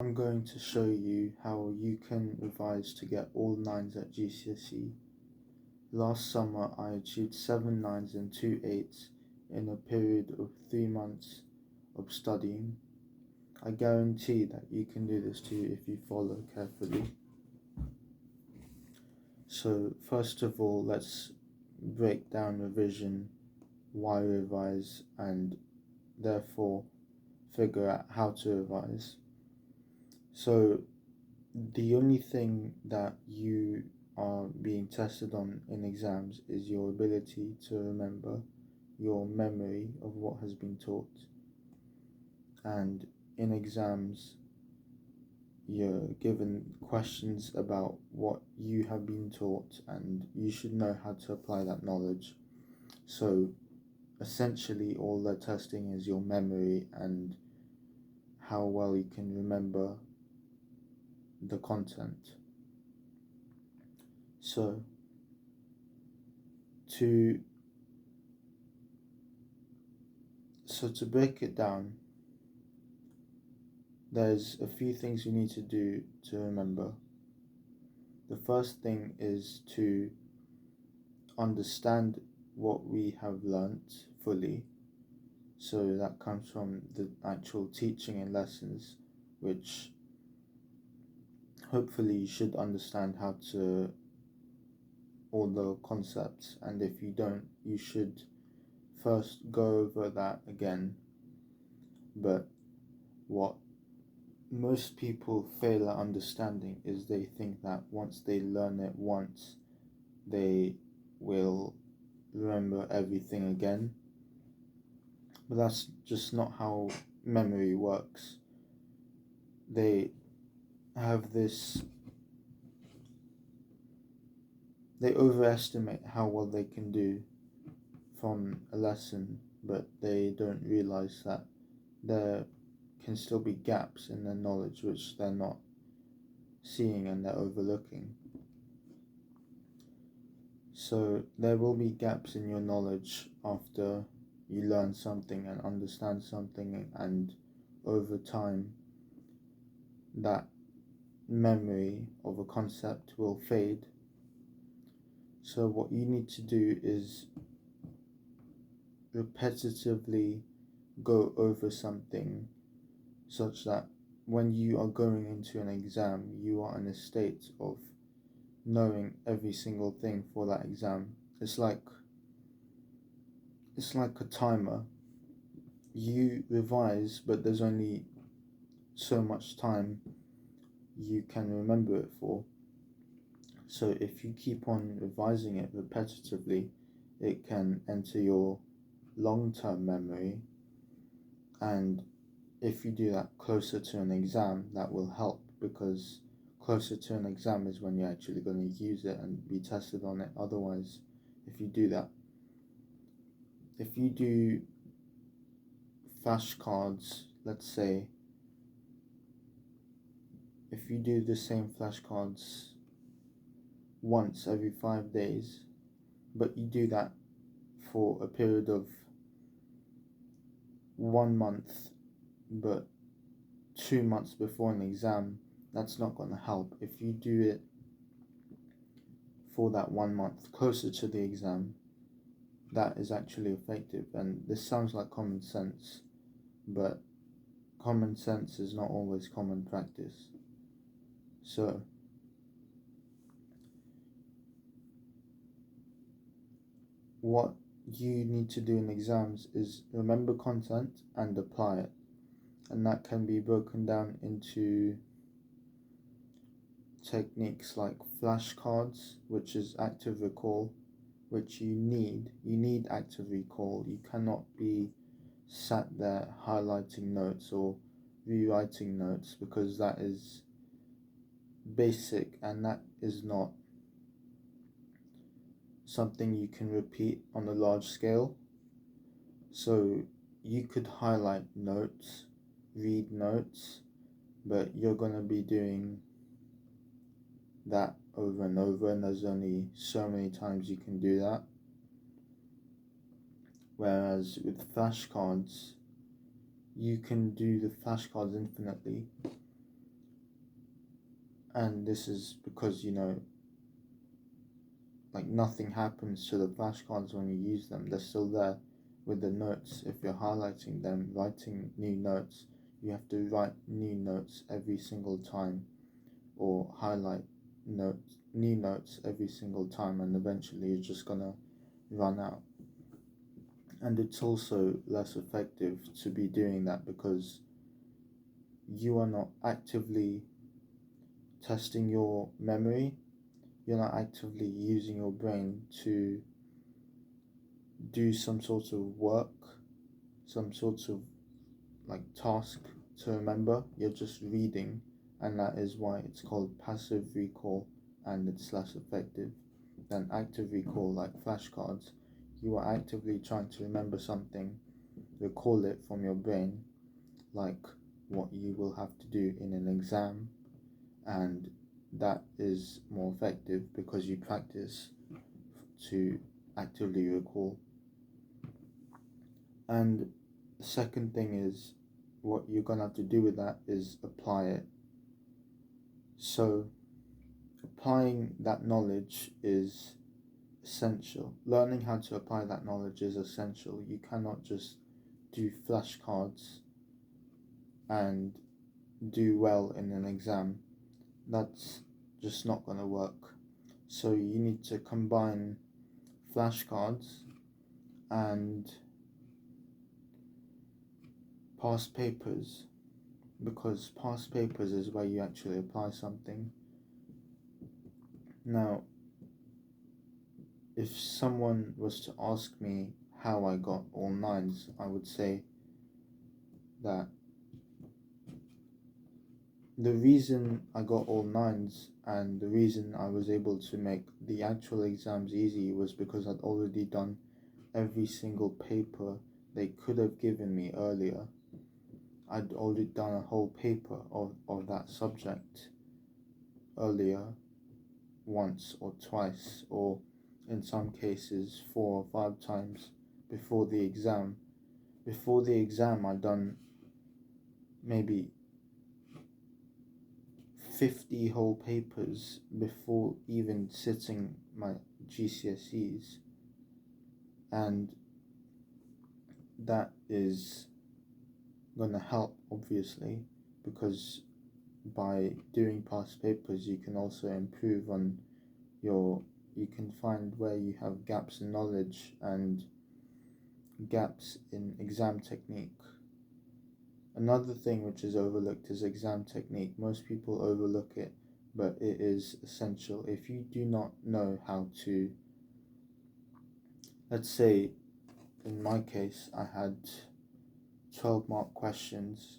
I'm going to show you how you can revise to get all 9s at GCSE. Last summer I achieved 7 9s and 2 8s in a period of 3 months of studying. I guarantee that you can do this too if you follow carefully. So first of all, let's break down revision, why revise, and therefore figure out how to revise. So the only thing that you are being tested on in exams is your ability to remember, your memory of what has been taught. And in exams, you're given questions about what you have been taught, and you should know how to apply that knowledge. So essentially all they're testing is your memory and how well you can remember the content. So to break it down, there's a few things you need to do to remember. The first thing is to understand what we have learnt fully. So that comes from the actual teaching and lessons, which hopefully you should understand how to all the concepts, and if you don't, you should first go over that again. But what most people fail at understanding is they think that once they learn it once, they will remember everything again. But that's just not how memory works. They have this, they overestimate how well they can do from a lesson, but they don't realize that there can still be gaps in their knowledge which they're not seeing and they're overlooking. So there will be gaps in your knowledge after you learn something and understand something, and over time that memory of a concept will fade. So what you need to do is repetitively go over something such that when you are going into an exam, you are in a state of knowing every single thing for that exam. It's like a timer. You revise, but there's only so much time you can remember it for. So if you keep on revising it repetitively, it can enter your long-term memory, and if you do that closer to an exam, that will help, because closer to an exam is when you're actually going to use it and be tested on it. Otherwise, if you do flashcards, let's say, if you do the same flashcards once every 5 days, but you do that for a period of 1 month, but 2 months before an exam, that's not going to help. If you do it for that 1 month closer to the exam, that is actually effective. And this sounds like common sense, but common sense is not always common practice. So what you need to do in exams is remember content and apply it, and that can be broken down into techniques like flashcards, which is active recall, which you need active recall. You cannot be sat there highlighting notes or rewriting notes, because that is basic and that is not something you can repeat on a large scale. So you could highlight notes, read notes, but you're going to be doing that over and over, and there's only so many times you can do that. Whereas with flashcards, you can do the flashcards infinitely. And this is because, like, nothing happens to the flashcards when you use them. They're still there with the notes. If you're highlighting them, writing new notes, you have to write new notes every single time, or highlight new notes every single time, and eventually you're just gonna run out. And it's also less effective to be doing that because you are not actively testing your memory. You're not actively using your brain to do some sort of work, some sort of like task to remember. You're just reading, and that is why it's called passive recall, and it's less effective than active recall like flashcards. You are actively trying to remember something, recall it from your brain, like what you will have to do in an exam, and that is more effective because you practice to actively recall. And the second thing is, what you're gonna have to do with that is apply it. So applying that knowledge is essential. Learning how to apply that knowledge is essential. You cannot just do flashcards and do well in an exam. That's just not going to work. So you need to combine flashcards and past papers, because past papers is where you actually apply something. Now, if someone was to ask me how I got all nines, I would say that the reason I got all nines and the reason I was able to make the actual exams easy was because I'd already done every single paper they could have given me earlier. I'd already done a whole paper of that subject earlier, once or twice, or in some cases 4 or 5 times before the exam. Before the exam, I'd done maybe 50 whole papers before even sitting my GCSEs, and that is going to help, obviously, because by doing past papers you can also improve on you can find where you have gaps in knowledge and gaps in exam technique. Another thing which is overlooked is exam technique. Most people overlook it, but it is essential. If you do not know how to, let's say in my case I had 12 mark questions.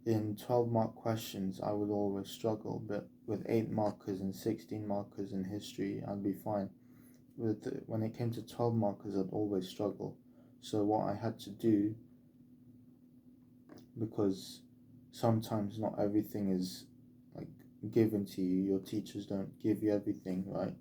In 12 mark questions I would always struggle, but with 8 markers and 16 markers in history I'd be fine. When it came to 12 markers I'd always struggle. So what I had to do, because sometimes not everything is like given to you, your teachers don't give you everything, right?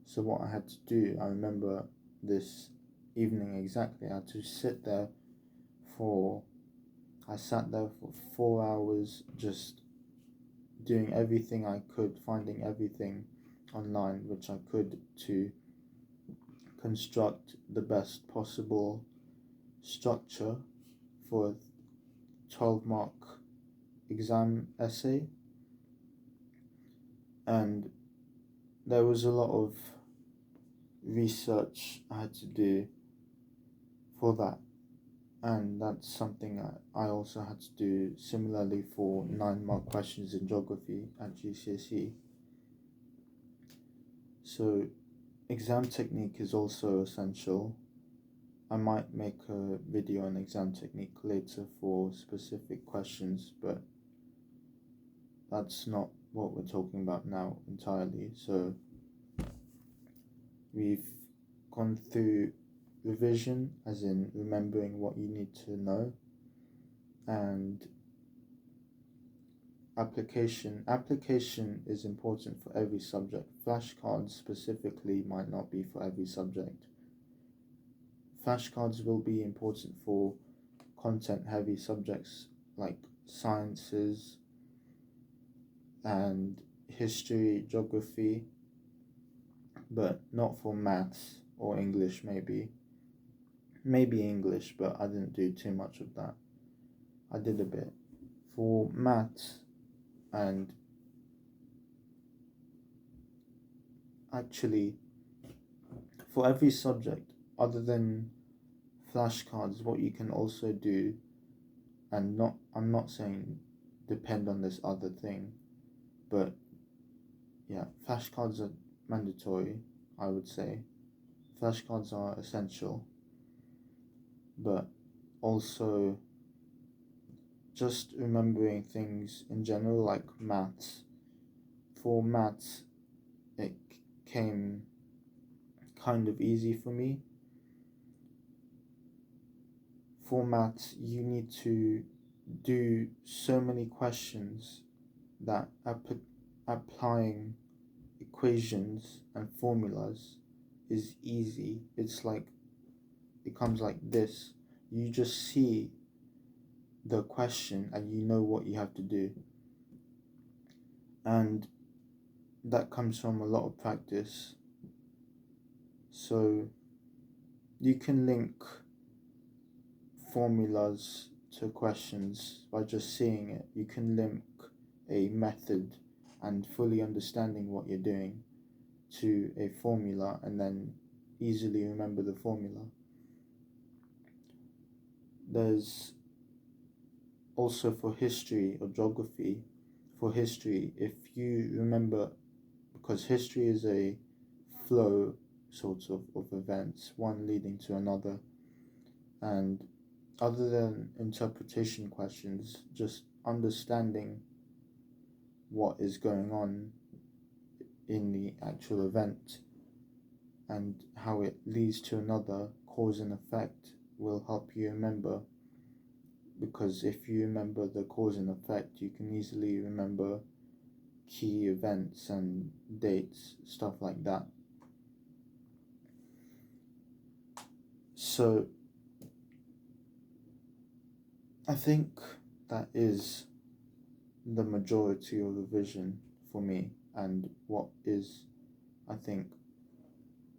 So what I had to do, I remember this evening exactly, I had to I sat there for 4 hours just doing everything I could, finding everything online which I could to construct the best possible structure for a 12 mark exam essay. And there was a lot of research I had to do for that, and that's something I also had to do similarly for 9 mark questions in geography at GCSE. So exam technique is also essential. I might make a video on exam technique later for specific questions, but that's not what we're talking about now entirely. So we've gone through revision, as in remembering what you need to know, and application. Application is important for every subject. Flashcards specifically might not be for every subject. Flashcards will be important for content heavy subjects like sciences and history, geography, but not for maths or English. Maybe English, but I didn't do too much of that. I did a bit for maths, and actually for every subject other than flashcards, what you can also do, and I'm not saying depend on this other thing, but yeah, flashcards are mandatory, I would say. Flashcards are essential, but also just remembering things in general, like maths. For maths, it came kind of easy for me. For maths, you need to do so many questions that applying equations and formulas is easy. It's like, it comes like this. You just see the question and you know what you have to do. And that comes from a lot of practice. So you can link formulas to questions by just seeing it. You can link a method and fully understanding what you're doing to a formula and then easily remember the formula. There's also for history or geography. For history, if you remember, because history is a flow sort of events, one leading to another, and other than interpretation questions, just understanding what is going on in the actual event and how it leads to another, cause and effect, will help you remember. Because if you remember the cause and effect, you can easily remember key events and dates, stuff like that. So I think that is the majority of revision for me, and what is, I think,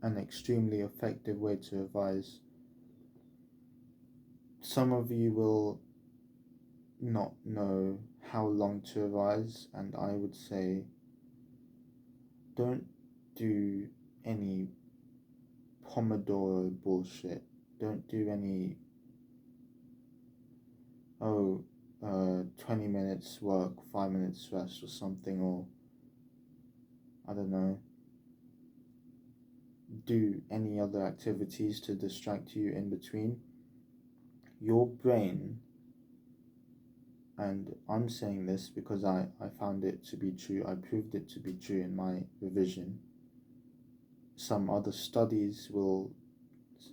an extremely effective way to revise. Some of you will not know how long to revise, and I would say don't do any Pomodoro bullshit. Don't do any 20 minutes work, 5 minutes rest or something, or I don't know, do any other activities to distract you in between. Your brain, and I'm saying this because I found it to be true, I proved it to be true in my revision. Some other studies will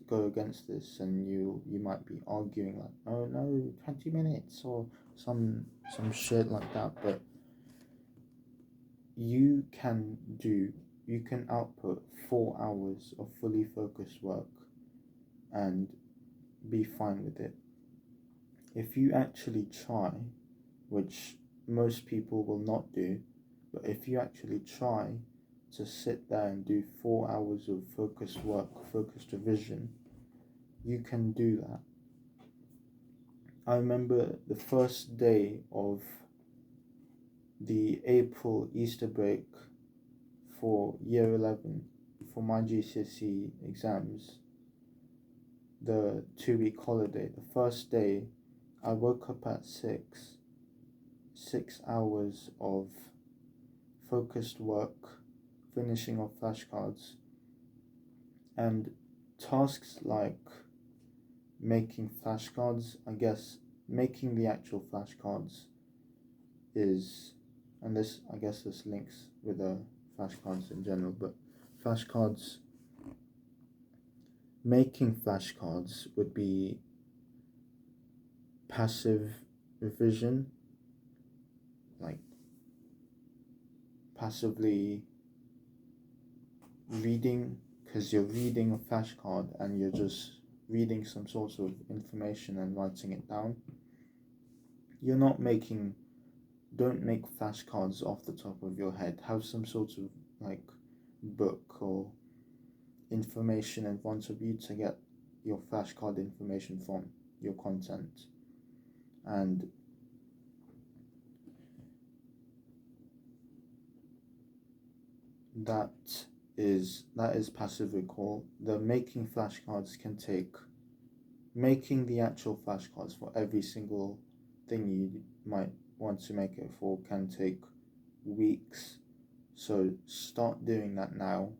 go against this, and you might be arguing like, oh no, 20 minutes or some shit like that, but you can output 4 hours of fully focused work and be fine with it. If you actually try, which most people will not do, but if you actually try to sit there and do 4 hours of focused work, focused revision, you can do that. I remember the first day of the April Easter break for year 11 for my GCSE exams, the 2-week holiday. The first day I woke up at 6 hours of focused work, finishing off flashcards, and tasks like making flashcards. I guess making the actual flashcards is, and this, I guess this links with the flashcards in general, but making flashcards would be passive revision, like passively reading, because you're reading a flashcard and you're just reading some sort of information and writing it down. You're not making don't make flashcards off the top of your head. Have some sort of like book or information in front of you to get your flashcard information from, your content. And that is passive recall. The making flashcards can take, making the actual flashcards for every single thing you might want to make it for can take weeks. So start doing that now.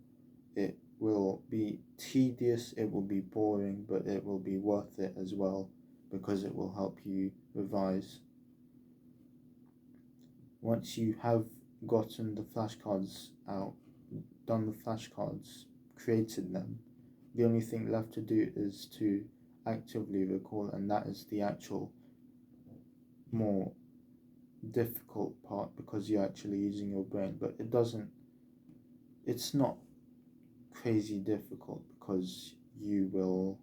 It will be tedious, it will be boring, but it will be worth it as well because it will help you revise. Once you have gotten the flashcards out, done the flashcards, created them, the only thing left to do is to actively recall, and that is the actual more difficult part because you're actually using your brain. But it's not crazy difficult because you will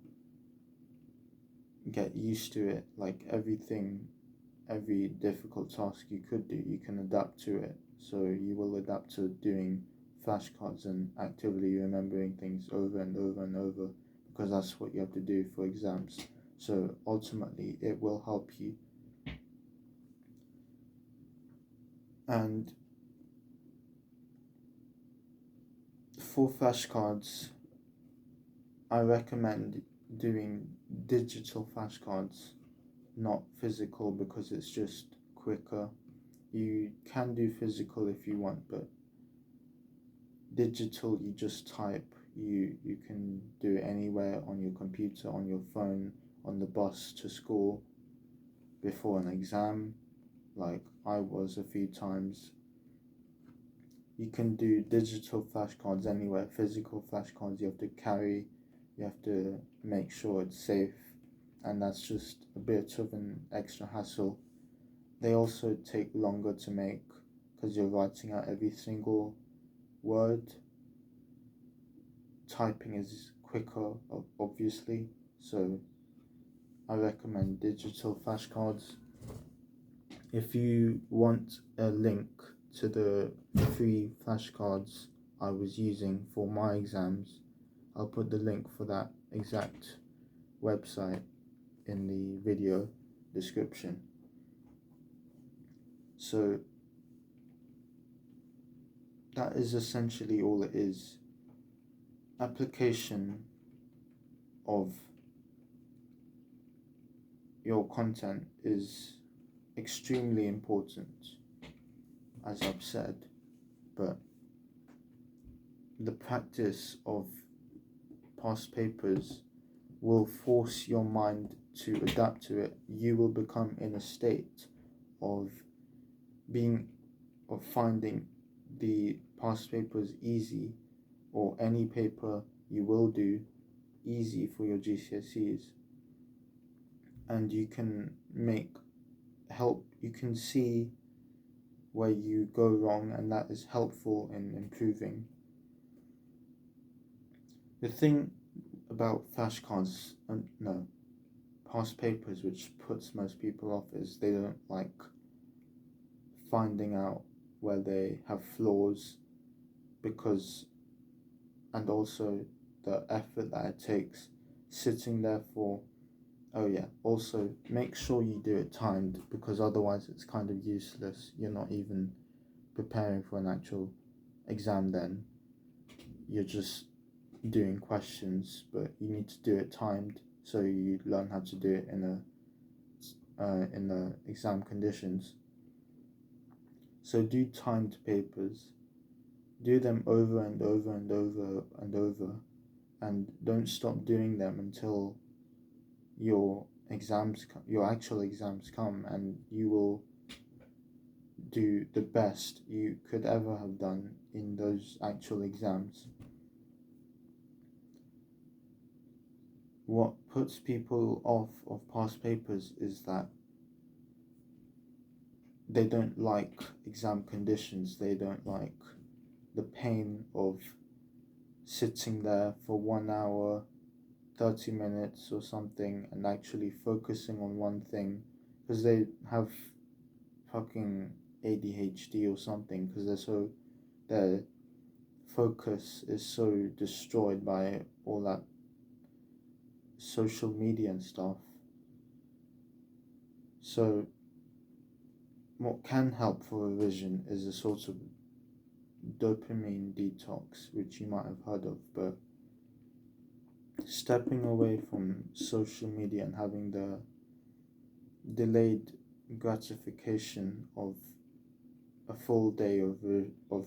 get used to it. Like every difficult task you could do, you can adapt to it. So you will adapt to doing flashcards and actively remembering things over and over and over because that's what you have to do for exams. So ultimately it will help you. And for flashcards, I recommend doing digital flashcards, not physical, because it's just quicker. You can do physical if you want, but digital, you just type. You can do it anywhere, on your computer, on your phone, on the bus to school, before an exam, like I was a few times. You can do digital flashcards anywhere. Physical flashcards you have to carry, you have to make sure it's safe, and that's just a bit of an extra hassle. They also take longer to make because you're writing out every single word. Typing is quicker, obviously, so I recommend digital flashcards. If you want a link to the free flashcards I was using for my exams, I'll put the link for that exact website in the video description. So that is essentially all it is. Application of your content is extremely important, as I've said, but the practice of past papers will force your mind to adapt to it. You will become in a state of finding the past papers easy, or any paper you will do easy for your GCSEs, and you can you can see where you go wrong, and that is helpful in improving. The thing about flashcards, past papers, which puts most people off, is they don't like finding out where they have flaws, and also the effort that it takes sitting there for. Oh yeah, also make sure you do it timed, because otherwise it's kind of useless. You're not even preparing for an actual exam then. You're just doing questions, but you need to do it timed so you learn how to do it in the exam conditions. So do timed papers. Do them over and over and over and over, and don't stop doing them until your actual exams come, and you will do the best you could ever have done in those actual exams. What puts people off of past papers is that they don't like exam conditions. They don't like the pain of sitting there for 1 hour, 30 minutes or something, and actually focusing on one thing, because they have fucking ADHD or something, because their focus is so destroyed by all that social media and stuff. So what can help for revision is a sort of dopamine detox, which you might have heard of, but stepping away from social media and having the delayed gratification of a full day of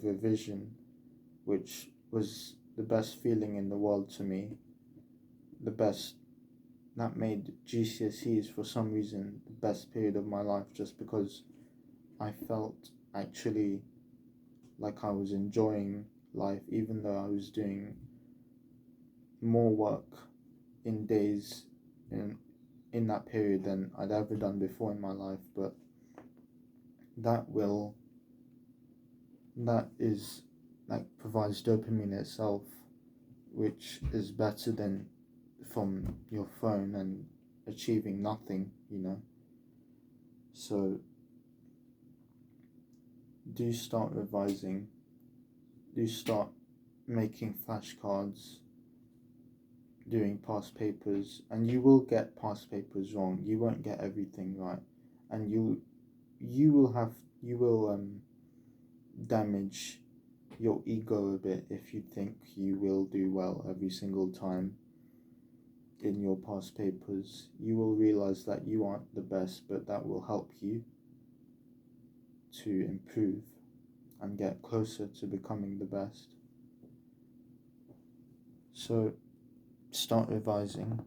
revision, which was the best feeling in the world to me, the best, that made GCSEs for some reason the best period of my life, just because I felt actually like I was enjoying life, even though I was doing more work in days in that period than I'd ever done before in my life. But that provides dopamine itself, which is better than from your phone and achieving nothing, So do start revising, do start making flashcards, doing past papers, and you will get past papers wrong. You won't get everything right, and you will damage your ego a bit if you think you will do well every single time in your past papers. You will realize that you aren't the best, but that will help you to improve and get closer to becoming the best. So start revising,